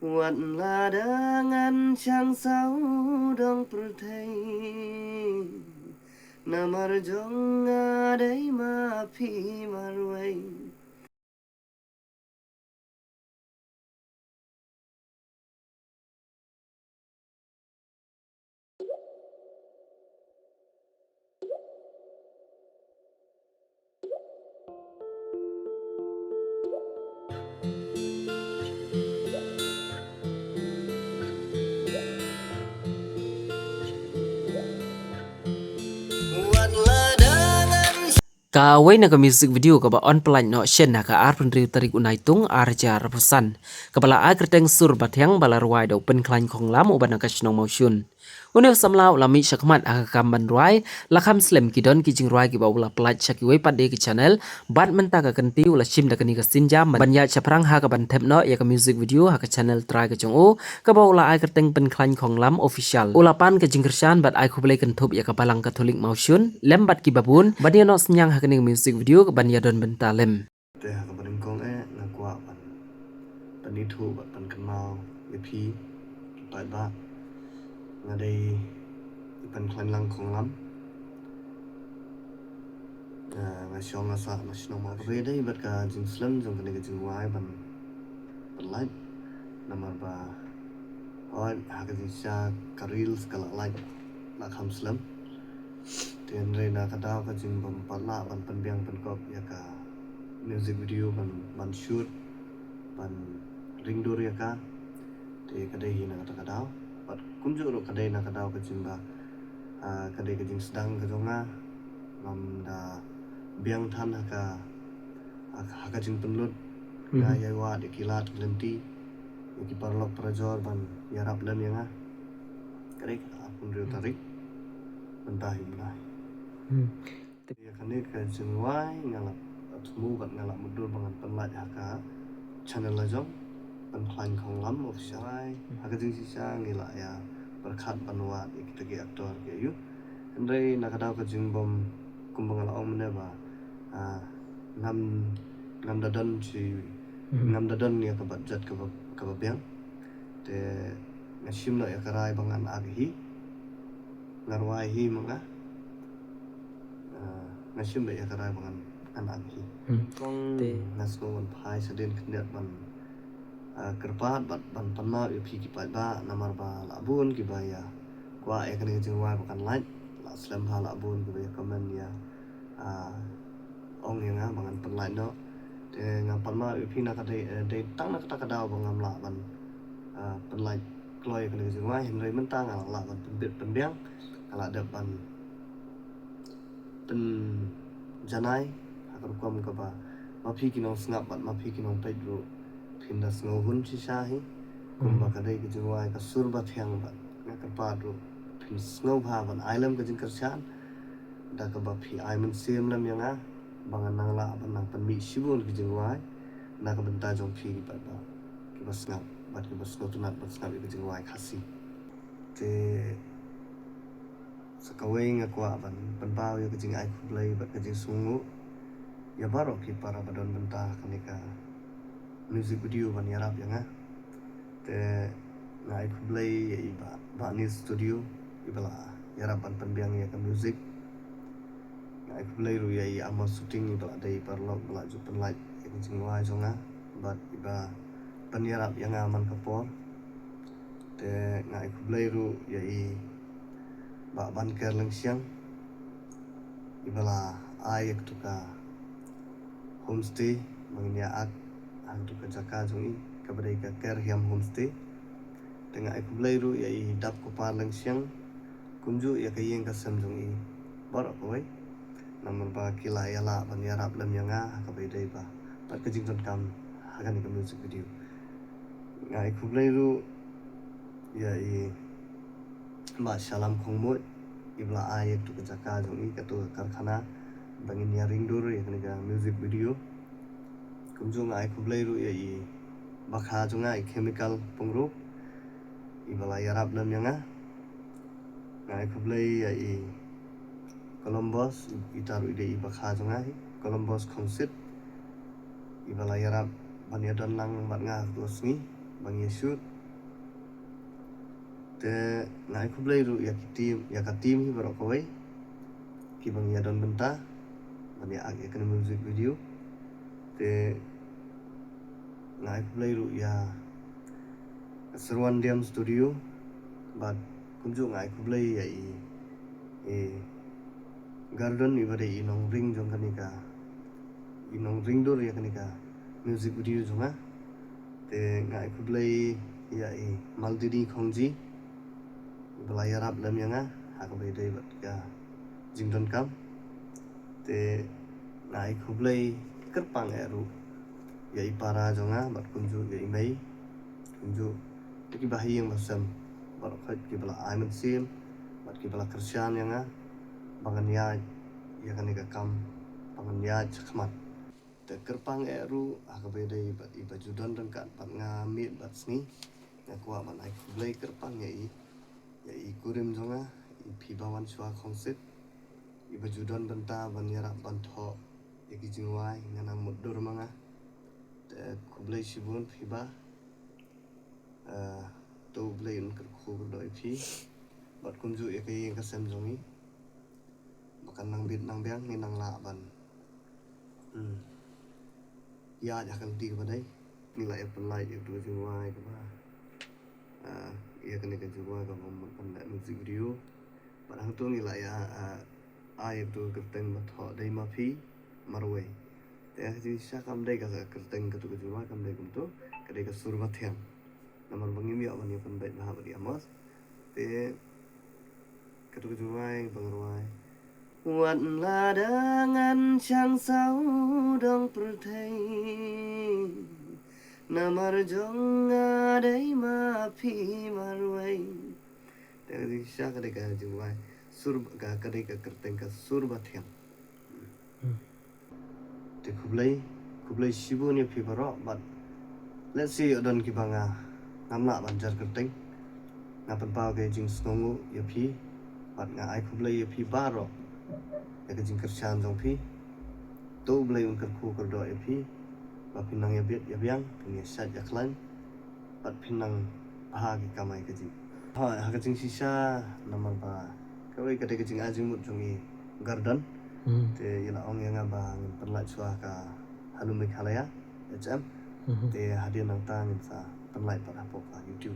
Wat ladangan chang sao dong perthai Namar jong adai ma phi marwai Wat ladangan Kawai naga music video kaba on pelan no shen naga ar pendiri tarik unaitung arja rapusan. Kepala agrteng sur batyang balarwai do pen klan kong lam uban naga shnong motion. Uneu samlau lami syakmat aga kamban ruai lakam slem kidon kijing ruai kiba ula pelat syakiwai pade ki channel bat mentaga kenti ula shim daga niga sinjam banya chaprang ha kaban tepno ya ka music video ha ka channel try ka jong o kaba ula agrteng pen klan kong lam official. Ula pan ka jingkersan bat ai kublai kentup ya ka balang katolik motion lem bat ki babun badia no senyang ha ka music video ka banya don bentalem. Teh ka badeng kong ngakwa pan Panitu bat pan kenal Wipi Kipai ba Ngadai Ipan klan lang kong lam Ngasyong ngasa Nasyong ma Reda ibat ka jing slam jong kani ka jing wai ban Light Namar ba Oi haka jing sya Karil skala light Lakham slam Tian rena kadao ka jing bam pala ban panbiang pankop ya ka music video ban shoot ban ringdur ya ka te kadai hina kata kadao bat kunjuk ro kadai na kadao ka jing ba kadai ka jing sedang ka jonga nam da biang than haka jing penlut na ya wa de kilat lenti ki parlok prajor ban yarap dan yang kadai apun rio tarik bentah himnai ya kani ka jing wai ngalap atmu bat ngalap mudur bangan penlat haka channel lajong ban klan kong lam official haka jing sisa ngila ya berkat banwa kita ge aktor ge yu andai nakadau ka jing bom kumbang ala om ne ba ngam dadan ci ngam dadan ya ka budget ka biang te ngashim la ya karai bangan aghi ngarwai hi manga ngashim la ya karai bangan an aghi kong nasno ban phai saden khnat ban kerpat ban panma pi ki pa ba namar ba labun ki ba ya kwa ya kani jing wa bakan light la slam ha labun ki ba comment ya ong yang bangan penlight no te ngam panma pi na ka de tang na ka daw bangam la ban penlight kloi kani jing wa hin rei mentang la ban penbit penbiang kala da ban pen janai akar kom ka ba mapi ki nong snap ban mapi ki nong pedro pindas ngohun si sahi kumba kadai ki jing wa ka surba thyang ban ka padro pin snow ba ban island ka jing kersan da ka ba phi aiman sim lam yang bangan nang la ban nang pan mi sibun ki jing wa na ka benta jong phi ki ba ki ba snap bat ki ba snow tunat bat snap ki jing wa khasi te sakaweng akwa ban panbaw ya ki jing ai kublai bat ka jing sungu ya baro ki para badon benta kanika music video ban yarap yang te ngai kublai ya ba ni studio ibala yarap ban panbiang ya ka music ngai kublai ru ya ama shooting ibala dai parlok bala ju penlight ya jing wai jonga bat iba pan yarap yang aman kapor te ngai kublai ru ya ba ban ker lang siang ibala ai ek tuka homestay mangnya ak antu ka jaka jongi kabadai ka ker hiam homestay tengah aku belairu ya dap ko parlang siang kumju ya kayeng ka samjong barak koi namar ba kila ya la ban yarap lam yanga ka dai ba pat ka jington kam hagan ka music video ngai aku belairu ya ba salam khongmo ibla ai tu ka jaka jongi ka to karkhana bangin ya ringdur ya ka music video kumju ngai aku belairu ya bakha jonga chemical pungru ibala yarap lam yang ngai kublai ya Columbus itaru ide bakha jonga Columbus khongsit ibala yarap bania dan lang bat nga dosngi bang ye shoot te ngai kublai ru ya ka team hi barok kawai ki bang ya don benta bang ya ag ya music video te ngai kublai ru ya Serwan Diam Studio but kunju ngai kublai ya garden ibare inong ring jong kanika inong ring dor ya kanika music video jonga te ngai kublai ya maldini khongji belaya rap lam yanga hakabai dei bat ka jingdon kam te ngai kublai kerpang eru ya para jonga bat kunju ya imei kunju ki bahi yang basam bat khat ki bala aiman sim bat ki bala kersian yanga bangan ya kanika kam bangan ya chakmat te kerpang eru hakabai dei bat iba judan rengkat bat ngamit bat sni ngakwa bat ngai kublai kerpang ya kurim jonga pibawan chua kongsit iba judan benta ban yarak bantho yaki jingwai ngana mudur manga te kublai shibun piba to blai un ker khu doi pi bat kunju yaki kasem jongi bakan nang bit nang biang ni nang la ban ya akan ti badai nilai apply itu jingwai ka ba ia kena juga kalau membuat music video padahal tu nilai air tu kerteng bathok dai mafi marway te ji sakam dai ka kerteng ka tu juga kam dai kumtu kadai ka surbathiam namar bangi mi awan yapan bai bah bari amos te ka tu juga bangrwai wat ladangan chang sau dong perthai namar jong adai mafi marwai dari sya kadai ka jingwai sur ka kadai ka kerteng ka surbathiam te kublai shibu ni phi baro but let's see odon ki banga namla banjar kerteng ngapan pa ke jing snongu ya phi but nga ai kublai ya phi baro ya ka jing kersan jong phi to blai un ker khu ker do ya phi ba pinang ya biat ya biang pini sat ya klan bat pinang aha ki kamai ka ji ha ka jing sisa namar ba kawai ka jing ajing mut jongi garden te yala ong yang ba perlat chua ka halum khalaya hm te hadian nang ta ngin sa perlat pa YouTube